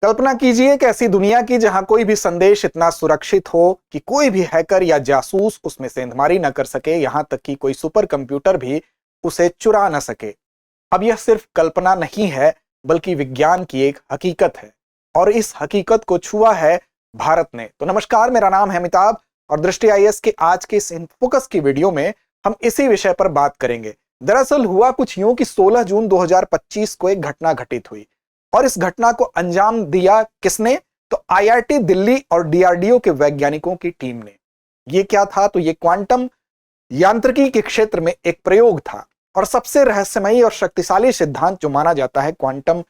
कल्पना कीजिए कि ऐसी दुनिया की जहां कोई भी संदेश इतना सुरक्षित हो कि कोई भी हैकर या जासूस उसमें सेंधमारी न कर सके, यहां तक कि कोई सुपर कंप्यूटर भी उसे चुरा न सके। अब यह सिर्फ कल्पना नहीं है, बल्कि विज्ञान की एक हकीकत है, और इस हकीकत को छुआ है भारत ने। तो नमस्कार, मेरा नाम है अमिताभ और दृष्टि आईएएस के आज के इस इनफोकस की वीडियो में हम इसी विषय पर बात करेंगे। दरअसल हुआ कुछ यूं कि 16 जून 2025 को एक घटना घटित हुई, और इस घटना को अंजाम दिया किसने? तो आईआईटी दिल्ली और डीआरडीओ के वैज्ञानिकों की टीम ने। ये क्या था? तो ये क्वांटम यांत्रिकी के क्षेत्र में एक प्रयोग था, और सबसे रहस्यमयी और शक्तिशाली सिद्धांत जो माना जाता है क्वांटम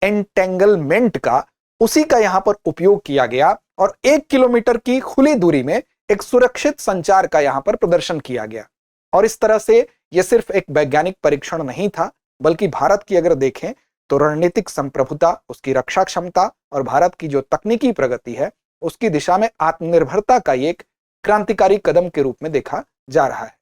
एंटेंगलमेंट का, उसी का यहां पर उपयोग किया गया, और 1 किलोमीटर की खुली दूरी में एक सुरक्षित संचार का यहां पर प्रदर्शन किया गया। और इस तरह से यह सिर्फ एक वैज्ञानिक परीक्षण नहीं था, बल्कि भारत की अगर देखें तो रणनीतिक संप्रभुता, उसकी रक्षा क्षमता और भारत की जो तकनीकी प्रगति है, उसकी दिशा में आत्मनिर्भरता का एक क्रांतिकारी कदम के रूप में देखा जा रहा है।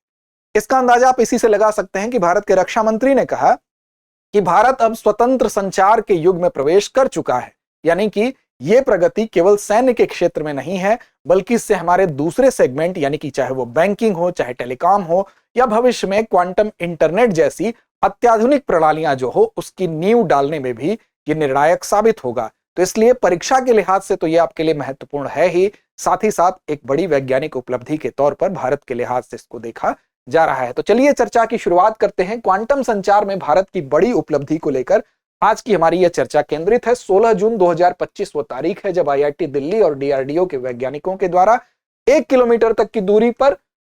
इसका अंदाजा आप इसी से लगा सकते हैं कि भारत के रक्षा मंत्री ने कहा कि भारत अब स्वतंत्र संचार के युग में प्रवेश कर चुका है। यानी कि यह प्रगति केवल सैन्य के क्षेत्र में नहीं है, बल्कि इससे हमारे दूसरे सेगमेंट, यानी कि चाहे वो बैंकिंग हो, चाहे टेलीकॉम हो, या भविष्य में क्वांटम इंटरनेट जैसी अत्याधुनिक प्रणालियां जो हो, उसकी नींव डालने में भी ये निर्णायक साबित होगा। तो इसलिए परीक्षा के लिहाज से तो ये आपके लिए महत्वपूर्ण है ही, साथ ही साथ एक बड़ी वैज्ञानिक उपलब्धि के तौर पर भारत के लिहाज से इसको देखा जा रहा है। तो चलिए चर्चा की शुरुआत करते हैं। क्वांटम संचार में भारत की बड़ी उपलब्धि को लेकर आज की हमारी यह चर्चा केंद्रित है। 16 जून 2025 वो तारीख है जब आईआईटी दिल्ली और डीआरडीओ के वैज्ञानिकों के द्वारा 1 किलोमीटर तक की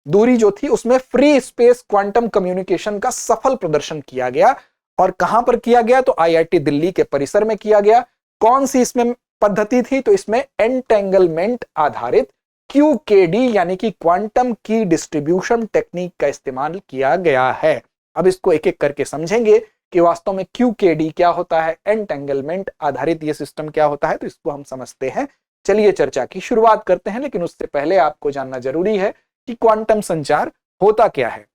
दूरी जो थी उसमें फ्री स्पेस क्वांटम कम्युनिकेशन का सफल प्रदर्शन किया गया। और कहां पर किया गया? तो आईआईटी दिल्ली के परिसर में किया गया। कौन सी इसमें पद्धति थी? तो इसमें एंटेंगलमेंट आधारित क्यूकेडी यानी कि क्वांटम की डिस्ट्रीब्यूशन टेक्निक का इस्तेमाल किया गया है। अब इसको एक एक करके समझेंगे कि वास्तव में क्यूकेडी क्या होता है, एंटेंगलमेंट आधारित ये सिस्टम क्या होता है, तो इसको हम समझते हैं। चलिए चर्चा की शुरुआत करते हैं, लेकिन उससे पहले आपको जानना जरूरी है कि क्वांटम संचार होता क्या है।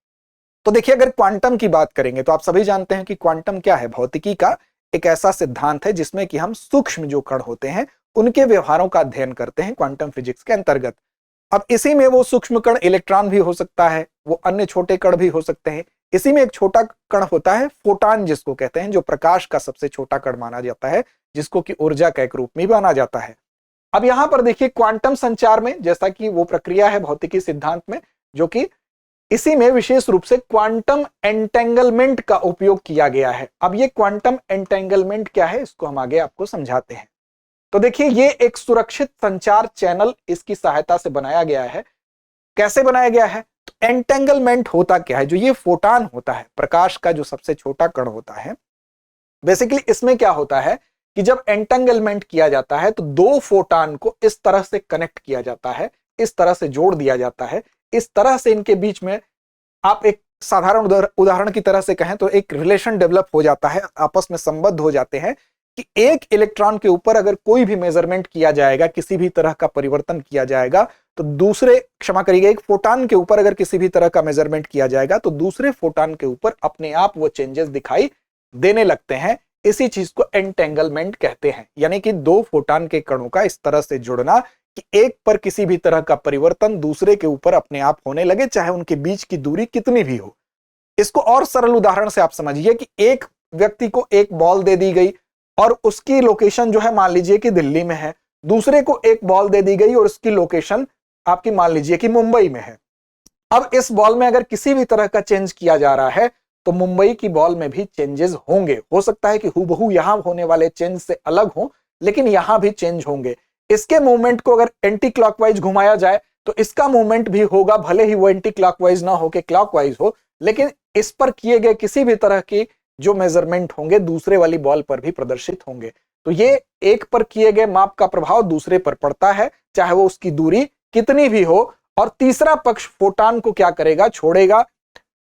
तो देखिए, अगर क्वांटम की बात करेंगे तो आप सभी जानते हैं कि क्वांटम क्या है। भौतिकी का एक ऐसा सिद्धांत है जिसमें कि हम सूक्ष्म जो कण होते हैं उनके व्यवहारों का अध्ययन करते हैं क्वांटम फिजिक्स के अंतर्गत। अब इसी में वो सूक्ष्म कण इलेक्ट्रॉन भी हो सकता है, वो अन्य छोटे कण भी हो सकते हैं। इसी में एक छोटा कण होता है फोटॉन, जिसको कहते हैं, जो प्रकाश का सबसे छोटा कण माना जाता है, जिसको कि ऊर्जा का एक रूप में माना जाता है। अब यहां पर देखिए, क्वांटम संचार में जैसा कि वो प्रक्रिया है भौतिकी सिद्धांत में, जो कि इसी में विशेष रूप से क्वांटम एंटेंगलमेंट का उपयोग किया गया है। अब ये क्वांटम एंटेंगलमेंट क्या है, इसको हम आगे आपको समझाते हैं। तो देखिए, ये एक सुरक्षित संचार चैनल इसकी सहायता से बनाया गया है। कैसे बनाया गया है? तो एंटेंगलमेंट होता क्या है? जो ये फोटॉन होता है, प्रकाश का जो सबसे छोटा कण होता है, बेसिकली इसमें क्या होता है कि जब एंटेंगलमेंट किया जाता है तो दो फोटॉन को इस तरह से कनेक्ट किया जाता है, इस तरह से जोड़ दिया जाता है, इस तरह से इनके बीच में, आप एक साधारण उदाहरण की तरह से कहें तो एक रिलेशन डेवलप हो जाता है, आपस में संबद्ध हो जाते हैं कि एक इलेक्ट्रॉन के ऊपर अगर कोई भी मेजरमेंट किया जाएगा, किसी भी तरह का परिवर्तन किया जाएगा, तो दूसरे, क्षमा करिएगा, एक फोटॉन के ऊपर अगर किसी भी तरह का मेजरमेंट किया जाएगा तो दूसरे फोटॉन के ऊपर अपने आप वो चेंजेस दिखाई देने लगते हैं। इसी चीज को एंटेंगलमेंट कहते हैं। यानी कि दो फोटॉन के कणों का इस तरह से जुड़ना कि एक पर किसी भी तरह का परिवर्तन दूसरे के ऊपर अपने आप होने लगे, चाहे उनके बीच की दूरी कितनी भी हो। इसको और सरल उदाहरण से आप समझिए कि एक व्यक्ति को एक बॉल दे दी गई और उसकी लोकेशन जो है मान लीजिए कि दिल्ली में है, दूसरे को एक बॉल दे दी गई और उसकी लोकेशन आपकी मान लीजिए कि मुंबई में है। अब इस बॉल में अगर किसी भी तरह का चेंज किया जा रहा है तो मुंबई की बॉल में भी चेंजेस होंगे। हो सकता है कि हूबहू यहां होने वाले चेंज से अलग हो, लेकिन यहां भी चेंज होंगे। इसके मूवमेंट को अगर एंटी क्लॉकवाइज घुमाया जाए तो इसका मूवमेंट भी होगा, भले ही वो एंटी क्लॉकवाइज ना होके क्लॉकवाइज हो, लेकिन इस पर किए गए किसी भी तरह की जो मेजरमेंट होंगे दूसरे वाली बॉल पर भी प्रदर्शित होंगे। तो ये एक पर किए गए माप का प्रभाव दूसरे पर पड़ता है, चाहे वो उसकी दूरी कितनी भी हो। और तीसरा पक्ष फोटॉन को क्या करेगा? छोड़ेगा।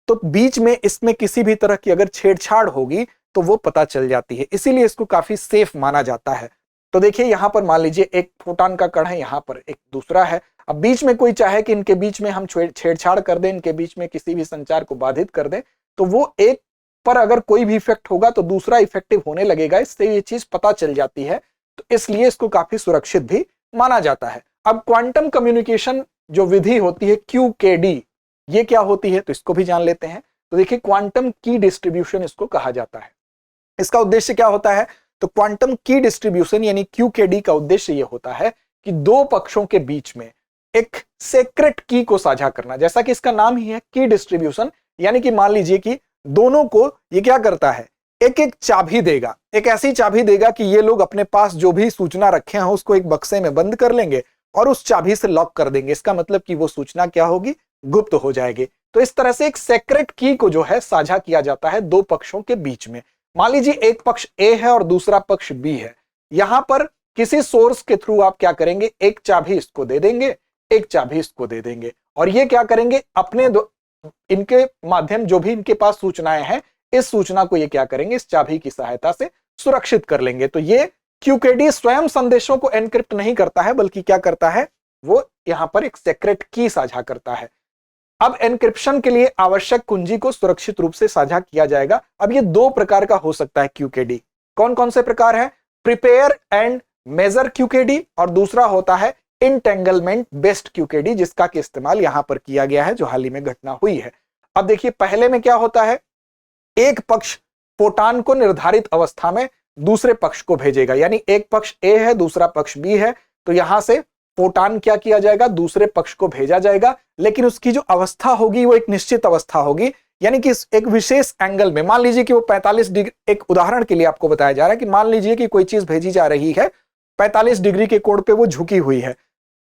तो बीच में इसमें किसी भी तरह की अगर छेड़छाड़ होगी तो वो पता चल जाती है, इसीलिए इसको काफी सेफ माना जाता है। तो देखिए, यहां पर मान लीजिए एक फोटॉन का कण है, यहां पर एक दूसरा है। अब बीच में कोई चाहे कि इनके बीच में हम छेड़छाड़ कर दें, इनके बीच में किसी भी संचार को बाधित कर दें, तो वो एक पर अगर कोई भी इफेक्ट होगा तो दूसरा इफेक्टिव होने लगेगा। इससे ये चीज पता चल जाती है तो इसलिए इसको काफी सुरक्षित भी माना जाता है। अब क्वांटम कम्युनिकेशन जो विधि होती है QKD, ये क्या होती है तो इसको भी जान लेते हैं। तो देखिए क्वांटम की डिस्ट्रीब्यूशन इसको कहा जाता है। इसका उद्देश्य क्या होता है तो क्वांटम की डिस्ट्रीब्यूशन यानी QKD का उद्देश्य यह होता है कि दो पक्षों के बीच में एक सेक्रेट की को साझा करना। जैसा कि इसका नाम ही है की डिस्ट्रीब्यूशन, यानी कि मान लीजिए कि दोनों को ये क्या करता है, एक एक चाबी देगा, एक ऐसी चाबी देगा कि ये लोग अपने पास जो भी सूचना रखे हैं उसको एक बक्से में बंद कर लेंगे और उस चाबी से लॉक कर देंगे। इसका मतलब कि वो सूचना क्या होगी, गुप्त हो जाएगी। तो इस तरह से एक सेक्रेट की को जो है साझा किया जाता है दो पक्षों के बीच में। मान लीजिए एक पक्ष ए है और दूसरा पक्ष बी है। यहां पर किसी सोर्स के थ्रू आप क्या करेंगे, एक चाबी इसको दे देंगे, एक चाबी इसको दे देंगे, और ये क्या करेंगे, अपने इनके माध्यम जो भी इनके पास सूचनाएं हैं, इस सूचना को ये क्या करेंगे, इस चाबी की सहायता से सुरक्षित कर लेंगे। तो ये QKD स्वयं संदेशों को एनक्रिप्ट नहीं करता है, बल्कि क्या करता है, वो यहां पर एक सेक्रेट की साझा करता है। अब एनक्रिप्शन के लिए आवश्यक कुंजी को सुरक्षित रूप से साझा किया जाएगा। अब ये दो प्रकार का हो सकता है QKD। कौन कौन से प्रकार है, प्रिपेयर एंड मेजर QKD, और दूसरा होता है इंटेंगलमेंट बेस्ड QKD, जिसका कि इस्तेमाल यहां पर किया गया है, जो हाल ही में घटना हुई है। अब देखिए पहले में क्या होता है, एक पक्ष फोटान को निर्धारित अवस्था में दूसरे पक्ष को भेजेगा, यानी एक पक्ष A है दूसरा पक्ष B है, तो यहां से फोटान क्या किया जाएगा, दूसरे पक्ष को भेजा जाएगा, लेकिन उसकी जो अवस्था होगी वो एक निश्चित अवस्था होगी, यानी कि एक विशेष एंगल में। मान लीजिए कि वो 45 डिग्री, एक उदाहरण के लिए आपको बताया जा रहा है कि मान लीजिए कि कोई चीज भेजी जा रही है 45 डिग्री के कोण पे वो झुकी हुई है,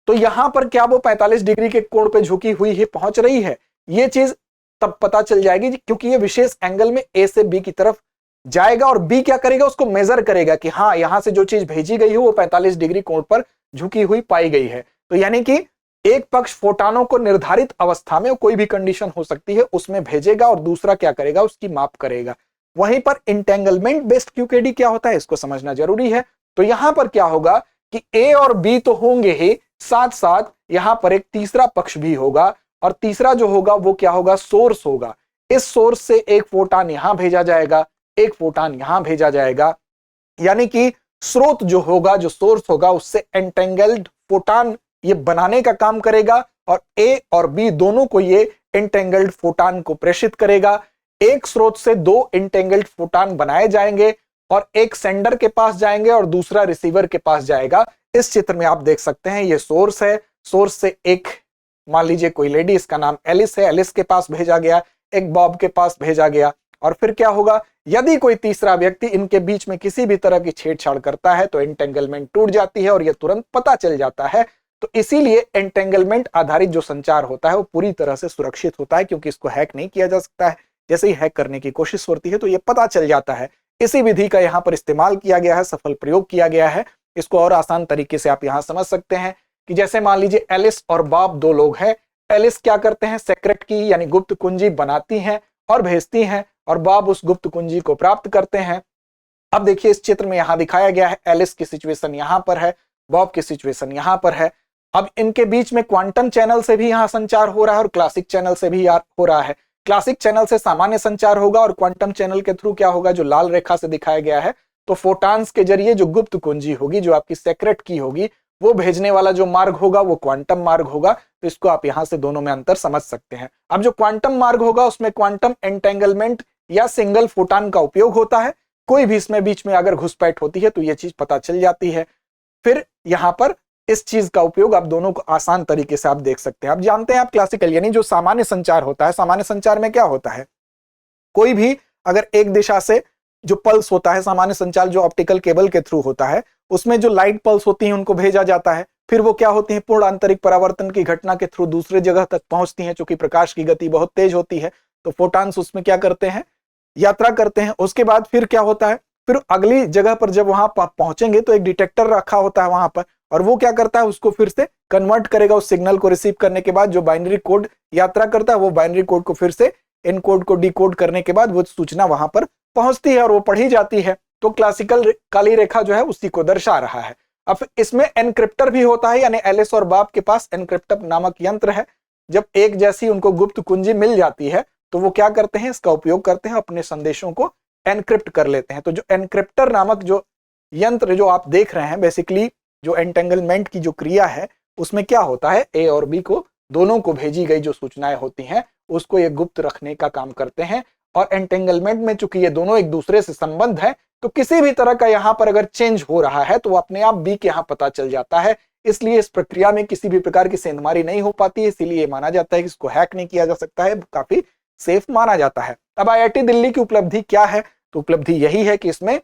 तो यहां पर क्या वो 45 डिग्री के कोण पे झुकी हुई है, पहुंच रही है, ये चीज तब पता चल जाएगी क्योंकि ये विशेष एंगल में A से B की तरफ जाएगा, और B क्या करेगा, उसको मेजर करेगा कि हाँ यहां से जो चीज भेजी गई है वो 45 डिग्री कोण पर झुकी हुई पाई गई है। तो यानी कि एक पक्ष फोटानों को निर्धारित अवस्था में, कोई भी कंडीशन हो सकती है, उसमें भेजेगा और दूसरा क्या करेगा, उसकी माप करेगा। वहीं पर इंटेंगलमेंट बेस्ड QKD क्या होता है, इसको समझना जरूरी है। तो यहां पर क्या होगा कि A और B तो होंगे ही, साथ साथ यहां पर एक तीसरा पक्ष भी होगा, और तीसरा जो होगा वो क्या होगा, सोर्स होगा। इस सोर्स से एक फोटान यहां भेजा जाएगा, एक फोटान यहां भेजा जाएगा, यानी कि स्रोत जो होगा, जो सोर्स होगा, उससे एंटेंगल्ड फोटान ये बनाने का काम करेगा, और A और B दोनों को ये एंटेंगल्ड फोटान को प्रेषित करेगा। एक स्रोत से दो एंटेंगल्ड फोटान बनाए जाएंगे, और एक सेंडर के पास जाएंगे और दूसरा रिसीवर के पास जाएगा। इस चित्र में आप देख सकते हैं ये सोर्स है, सोर्स से एक मान लीजिए कोई लेडी, इसका नाम एलिस है, एलिस के पास भेजा गया, एक बॉब के पास भेजा गया, और फिर क्या होगा, यदि कोई तीसरा व्यक्ति इनके बीच में किसी भी तरह की छेड़छाड़ करता है तो एंटेंगलमेंट टूट जाती है और यह तुरंत पता चल जाता है। तो इसीलिए एंटेंगलमेंट आधारित जो संचार होता है वो पूरी तरह से सुरक्षित होता है, क्योंकि इसको हैक नहीं किया जा सकता है। जैसे ही हैक करने की कोशिश होती है तो ये पता चल जाता है। इसी विधि का यहाँ पर इस्तेमाल किया गया है, सफल प्रयोग किया गया है। इसको और आसान तरीके से आप यहाँ समझ सकते हैं कि जैसे मान लीजिए एलिस और बॉब दो लोग हैं। एलिस क्या करते हैं, सेक्रेट की यानी गुप्त कुंजी बनाती हैं और भेजती हैं, और बॉब उस गुप्त कुंजी को प्राप्त करते हैं। अब देखिए इस चित्र में यहां दिखाया गया है, एलिस की सिचुएशन यहां पर है, बॉब की सिचुएशन यहां पर है। अब इनके बीच में क्वांटम चैनल से भी यहां संचार हो रहा है और क्लासिक चैनल से भी हो रहा है। क्लासिक चैनल से सामान्य संचार होगा, और क्वांटम चैनल के थ्रू क्या होगा, जो लाल रेखा से दिखाया गया है, तो फोटान्स के जरिए जो गुप्त कुंजी होगी, जो आपकी सेक्रेट की होगी, वो भेजने वाला जो मार्ग होगा वो क्वांटम मार्ग होगा। तो इसको आप यहां से दोनों में अंतर समझ सकते हैं। अब जो क्वांटम मार्ग होगा उसमें क्वांटम एंटेंगलमेंट या सिंगल फोटान का उपयोग होता है। कोई भी इसमें बीच में अगर घुसपैठ होती है तो यह चीज पता चल जाती है। फिर यहां पर इस चीज का उपयोग आप दोनों को आसान तरीके से आप देख सकते हैं। आप जानते हैं, आप क्लासिकल यानी जो सामान्य संचार होता है, सामान्य संचार में क्या होता है, कोई भी अगर एक दिशा से जो पल्स होता है, सामान्य संचार जो ऑप्टिकल केबल के थ्रू होता है, उसमें जो लाइट पल्स होती हैं उनको भेजा जाता है। फिर वो क्या होती हैं, पूर्ण आंतरिक परावर्तन की घटना के थ्रू दूसरे जगह तक पहुंचती हैं। चूंकि प्रकाश की गति बहुत तेज होती है तो फोटान्स उसमें क्या करते हैं, यात्रा करते हैं। उसके बाद फिर क्या होता है, फिर अगली जगह पर जब वहां पहुंचेंगे तो एक डिटेक्टर रखा होता है वहां पर, और वो क्या करता है, उसको फिर से कन्वर्ट करेगा। उस सिग्नल को रिसीव करने के बाद जो बाइनरी कोड यात्रा करता है, वो बाइनरी कोड को फिर से एनकोड को डिकोड करने के बाद वो सूचना वहां पर पहुंचती है और वो पढ़ी जाती है। तो क्लासिकल काली रेखा जो है उसी को दर्शा रहा है। अब इसमें एनक्रिप्टर भी होता है, यानी एलिस और बॉब के पास एनक्रिप्टर नामक यंत्र है। जब एक जैसी उनको गुप्त कुंजी मिल जाती है तो वो क्या करते हैं, इसका उपयोग करते हैं, अपने संदेशों को एनक्रिप्ट कर लेते हैं। तो जो एनक्रिप्टर नामक जो यंत्र जो आप देख रहे हैं, बेसिकली जो एंटेंगलमेंट की जो क्रिया है उसमें क्या होता है, ए और बी को दोनों को भेजी गई जो सूचनाएं होती हैं उसको ये गुप्त रखने का काम करते हैं। और एंटेंगलमेंट में चूंकि ये दोनों एक दूसरे से संबंध है, तो किसी भी तरह का यहाँ पर अगर चेंज हो रहा है तो वो अपने आप बी के यहाँ पता चल जाता है। इसलिए इस प्रक्रिया में किसी भी प्रकार की सेंधमारी नहीं हो पाती है, इसीलिए माना जाता है कि इसको हैक नहीं किया जा सकता है, काफी सेफ माना जाता है। अब आईआईटी दिल्ली की उपलब्धि क्या है, तो उपलब्धि यही है कि इसमें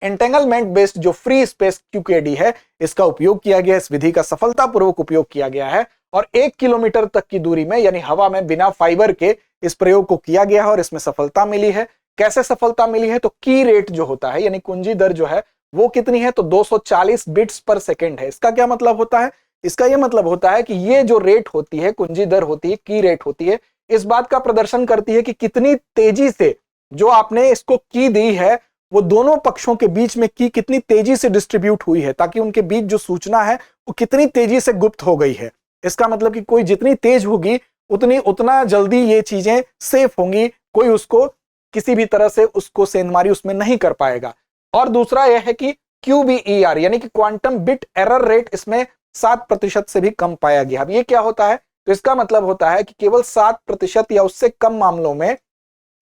एंटेंगलमेंट बेस्ड जो फ्री स्पेस क्यूकेडी है इसका उपयोग किया गया, इस विधि का सफलतापूर्वक उपयोग किया गया है और 1 किलोमीटर तक की दूरी में यानी हवा में बिना फाइबर के इस प्रयोग को किया गया है और इसमें सफलता मिली है। कैसे सफलता मिली है, तो की रेट जो होता है यानी कुंजी दर जो है वो कितनी है, तो 240 बिट्स पर सेकेंड है। इसका क्या मतलब होता है, इसका यह मतलब होता है कि ये जो रेट होती है, कुंजी दर होती है, की रेट होती है, इस बात का प्रदर्शन करती है कि कितनी तेजी से जो आपने इसको की दी है वो दोनों पक्षों के बीच में की कितनी तेजी से डिस्ट्रीब्यूट हुई है, ताकि उनके बीच जो सूचना है वो कितनी तेजी से गुप्त हो गई है। इसका मतलब कि कोई जितनी तेज होगी उतना जल्दी ये चीजें सेफ होंगी, कोई उसको किसी भी तरह से उसको सेंधमारी उसमें नहीं कर पाएगा। और दूसरा यह है कि QBER यानी कि क्वांटम बिट एरर रेट इसमें 7% से भी कम पाया गया। अब ये क्या होता है, तो इसका मतलब होता है कि केवल 7% या उससे कम मामलों में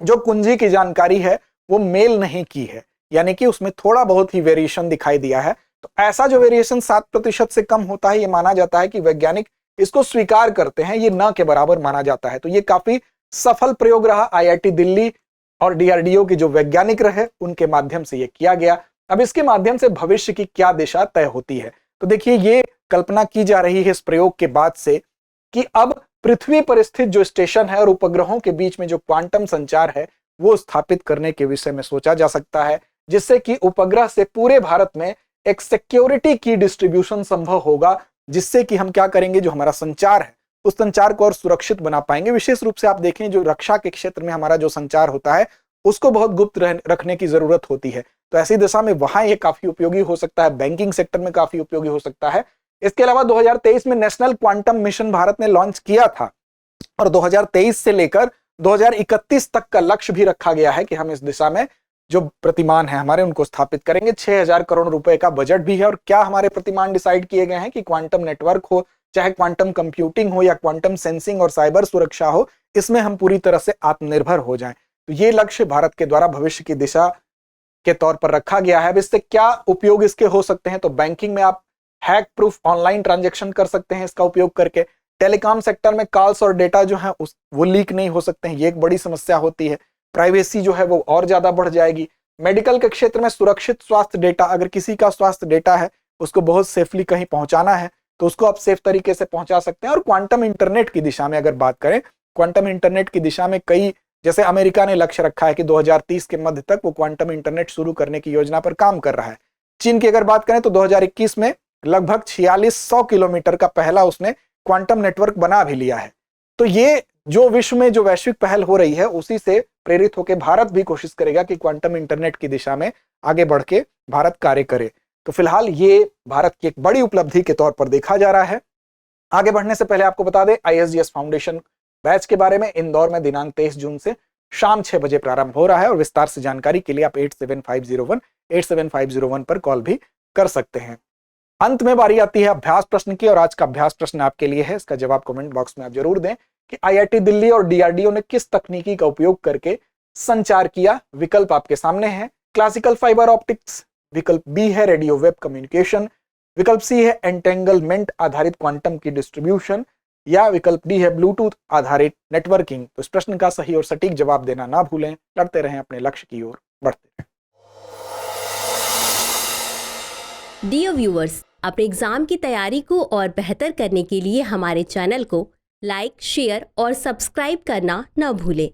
जो कुंजी की जानकारी है वो मेल नहीं की है, यानी कि उसमें थोड़ा बहुत ही वेरिएशन दिखाई दिया है। तो ऐसा जो वेरिएशन 7% से कम होता है, ये माना जाता है कि वैज्ञानिक इसको स्वीकार करते हैं, ये न के बराबर माना जाता है। तो ये काफी सफल प्रयोग रहा, आईआईटी दिल्ली और डीआरडीओ के जो वैज्ञानिक रहे उनके माध्यम से ये किया गया। अब इसके माध्यम से भविष्य की क्या दिशा तय होती है, तो देखिए ये कल्पना की जा रही है इस प्रयोग के बाद से कि अब पृथ्वी पर स्थित जो स्टेशन है और उपग्रहों के बीच में जो क्वांटम संचार है वो स्थापित करने के विषय में सोचा जा सकता है, जिससे कि उपग्रह से पूरे भारत में एक सिक्योरिटी की डिस्ट्रीब्यूशन संभव होगा, जिससे कि हम क्या करेंगे, जो हमारा संचार है उस संचार को और सुरक्षित बना पाएंगे। विशेष रूप से आप देखें जो रक्षा के क्षेत्र में हमारा जो संचार होता है उसको बहुत गुप्त रखने की जरूरत होती है, तो ऐसी दिशा में वहां ये काफी उपयोगी हो सकता है, बैंकिंग सेक्टर में काफी उपयोगी हो सकता है। इसके अलावा 2023 में नेशनल क्वांटम मिशन भारत ने लॉन्च किया था और 2023 से लेकर 2031 तक का लक्ष्य भी रखा गया है कि हम इस दिशा में जो प्रतिमान है हमारे उनको स्थापित करेंगे। 6000 करोड़ रुपए का बजट भी है और क्या हमारे प्रतिमान डिसाइड किए गए हैं कि क्वांटम नेटवर्क हो, चाहे क्वांटम कंप्यूटिंग हो या क्वांटम सेंसिंग और साइबर सुरक्षा हो, इसमें हम पूरी तरह से आत्मनिर्भर हो जाएं। तो ये लक्ष्य भारत के द्वारा भविष्य की दिशा के तौर पर रखा गया है। अब इससे क्या उपयोग इसके हो सकते हैं, तो बैंकिंग में आप हैक प्रूफ ऑनलाइन ट्रांजैक्शन कर सकते हैं इसका उपयोग करके। टेलीकॉम सेक्टर में कॉल्स और डेटा जो है वो लीक नहीं हो सकते हैं, ये एक बड़ी समस्या होती है। प्राइवेसी जो है वो और ज्यादा बढ़ जाएगी। मेडिकल के क्षेत्र में सुरक्षित स्वास्थ्य डेटा, अगर किसी का स्वास्थ्य डेटा है उसको बहुत सेफली कहीं पहुंचाना है तो उसको आप सेफ तरीके से पहुंचा सकते हैं। और क्वांटम इंटरनेट की दिशा में अगर बात करें, क्वांटम इंटरनेट की दिशा में कई, जैसे अमेरिका ने लक्ष्य रखा है कि 2030 के मध्य तक वो क्वांटम इंटरनेट शुरू करने की योजना पर काम कर रहा है। चीन की अगर बात करें तो 2021 में लगभग 4600 किलोमीटर का पहला उसने क्वांटम नेटवर्क बना भी लिया है। तो ये जो विश्व में जो वैश्विक पहल हो रही है उसी से प्रेरित होकर भारत भी कोशिश करेगा कि क्वांटम इंटरनेट की दिशा में आगे बढ़ के भारत कार्य करे। तो फिलहाल ये भारत की एक बड़ी उपलब्धि के तौर पर देखा जा रहा है। आगे बढ़ने से पहले आपको बता दें ISGS फाउंडेशन बैच के बारे में, इंदौर में दिनांक 23 जून से शाम 6 बजे प्रारंभ हो रहा है और विस्तार से जानकारी के लिए आप 87501 पर कॉल भी कर सकते हैं। अंत में बारी आती है अभ्यास प्रश्न की और आज का अभ्यास प्रश्न आपके लिए है। इसका जवाब कमेंट बॉक्स में आप जरूर दें कि आईआईटी दिल्ली और डीआरडीओ ने किस तकनीकी का उपयोग करके संचार किया। विकल्प आपके सामने है, क्लासिकल फाइबर ऑप्टिक्स, विकल्प बी है रेडियो वेब कम्युनिकेशन, विकल्प सी है एंटेंगलमेंट आधारित क्वांटम की डिस्ट्रीब्यूशन, या विकल्प डी है ब्लूटूथ आधारित नेटवर्किंग। तो इस प्रश्न का सही और सटीक जवाब देना ना भूलें। लड़ते रहें अपने लक्ष्य की ओर बढ़ते रहें। डियर व्यूअर्स, अपने एग्जाम की तैयारी को और बेहतर करने के लिए हमारे चैनल को लाइक, शेयर और सब्सक्राइब करना न भूलें।